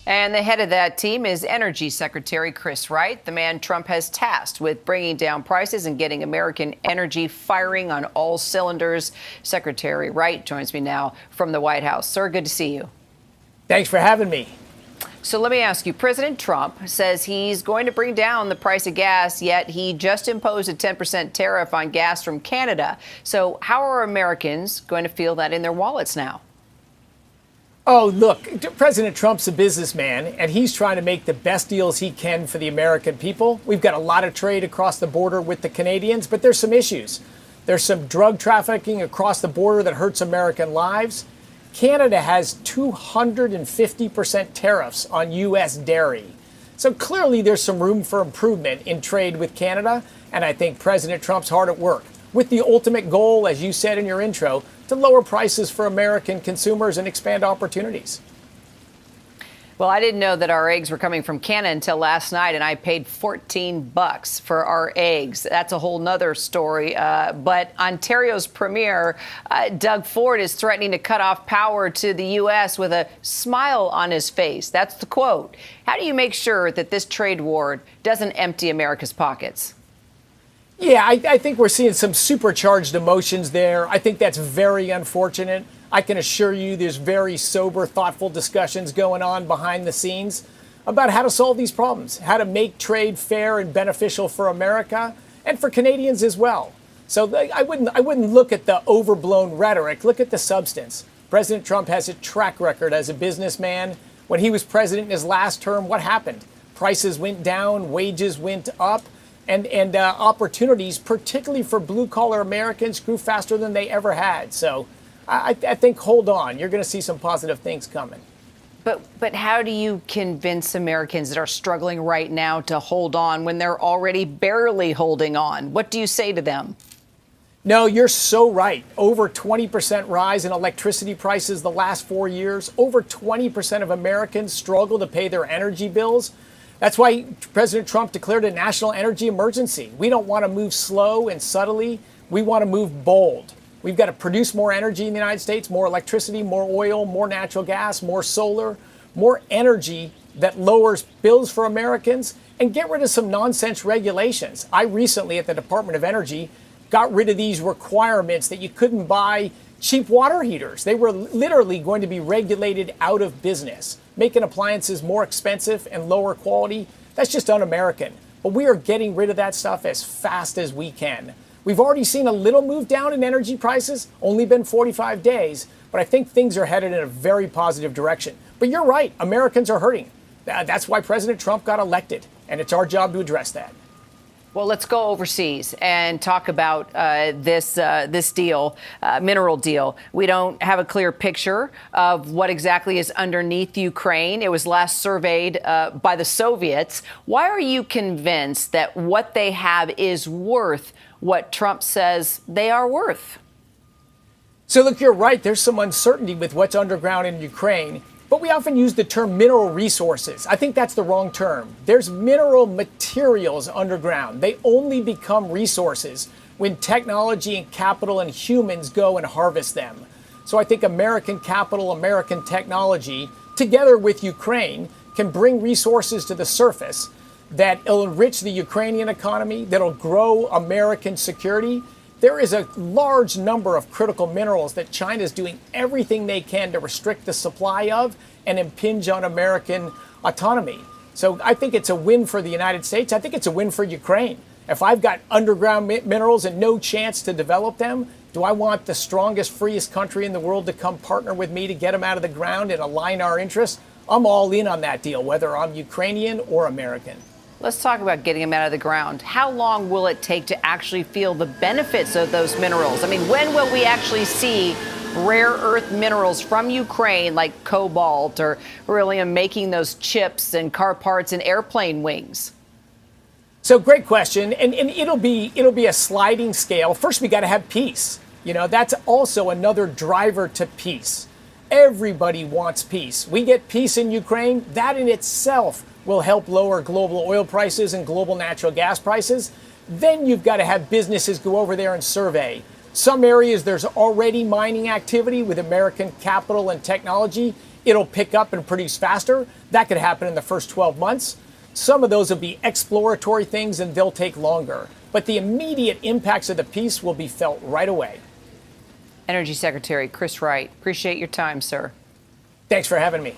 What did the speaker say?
And the head of that team is Energy Secretary Chris Wright, the man Trump has tasked with bringing down prices and getting American energy firing on all cylinders. Secretary Wright joins me now from the White House. Sir, good to see you. Thanks for having me. So let me ask you, President Trump says he's going to bring down the price of gas, yet he just imposed a 10% tariff on gas from Canada. So how are Americans going to feel that in their wallets now? Oh, look, President Trump's a businessman, and he's trying to make the best deals he can for the American people. We've got a lot of trade across the border with the Canadians, but there's some issues. There's some drug trafficking across the border that hurts American lives. Canada has 250% tariffs on U.S. dairy. So clearly there's some room for improvement in trade with Canada, and I think President Trump's hard at work, with the ultimate goal, as you said in your intro, to lower prices for American consumers and expand opportunities. Well, I didn't know that our eggs were coming from Canada until last night, and I paid $14 for our eggs. That's a whole nother story. But Ontario's Premier, Doug Ford, is threatening to cut off power to the U.S. with a smile on his face. That's the quote. How do you make sure that this trade war doesn't empty America's pockets? Yeah, I think we're seeing some supercharged emotions there. I think that's very unfortunate. I can assure you there's very sober, thoughtful discussions going on behind the scenes about how to solve these problems, how to make trade fair and beneficial for America and for Canadians as well. So I wouldn't look at the overblown rhetoric. Look at the substance. President Trump has a track record as a businessman. When he was president in his last term, what happened? Prices went down, wages went up. And opportunities, particularly for blue-collar Americans, grew faster than they ever had. So I think, hold on, you're going to see some positive things coming. But how do you convince Americans that are struggling right now to hold on when they're already barely holding on? What do you say to them? No, you're so right. Over 20% rise in electricity prices the last 4 years. Over 20% of Americans struggle to pay their energy bills. That's why President Trump declared a national energy emergency. We don't want to move slow and subtly. We want to move bold. We've got to produce more energy in the United States, more electricity, more oil, more natural gas, more solar, more energy that lowers bills for Americans, and get rid of some nonsense regulations. I recently, at the Department of Energy, got rid of these requirements that you couldn't buy cheap water heaters. They were literally going to be regulated out of business, making appliances more expensive and lower quality. That's just un-American. But we are getting rid of that stuff as fast as we can. We've already seen a little move down in energy prices, only been 45 days, but I think things are headed in a very positive direction. But you're right, Americans are hurting. That's why President Trump got elected, and it's our job to address that. Well, let's go overseas and talk about this deal, mineral deal. We don't have a clear picture of what exactly is underneath Ukraine. It was last surveyed by the Soviets. Why are you convinced that what they have is worth what Trump says they are worth? So, look, you're right. There's some uncertainty with what's underground in Ukraine. But we often use the term mineral resources. I think that's the wrong term. There's mineral materials underground. They only become resources when technology and capital and humans go and harvest them. So I think American capital, American technology, together with Ukraine, can bring resources to the surface that'll enrich the Ukrainian economy, that'll grow American security. There is a large number of critical minerals that China is doing everything they can to restrict the supply of and impinge on American autonomy. So I think it's a win for the United States. I think it's a win for Ukraine. If I've got underground minerals and no chance to develop them, do I want the strongest, freest country in the world to come partner with me to get them out of the ground and align our interests? I'm all in on that deal, whether I'm Ukrainian or American. Let's talk about getting them out of the ground. How long will it take to actually feel the benefits of those minerals? I mean, when will we actually see rare earth minerals from Ukraine like cobalt or beryllium making those chips and car parts and airplane wings? So great question. And it'll be a sliding scale. First, we got to have peace. That's also another driver to peace. Everybody wants peace. We get peace in Ukraine. That in itself will help lower global oil prices and global natural gas prices. Then you've got to have businesses go over there and survey. Some areas there's already mining activity with American capital and technology. it'll pick up and produce faster. That could happen in the first 12 months. Some of those will be exploratory things and they'll take longer. But the immediate impacts of the peace will be felt right away. Energy Secretary Chris Wright, appreciate your time, sir. Thanks for having me.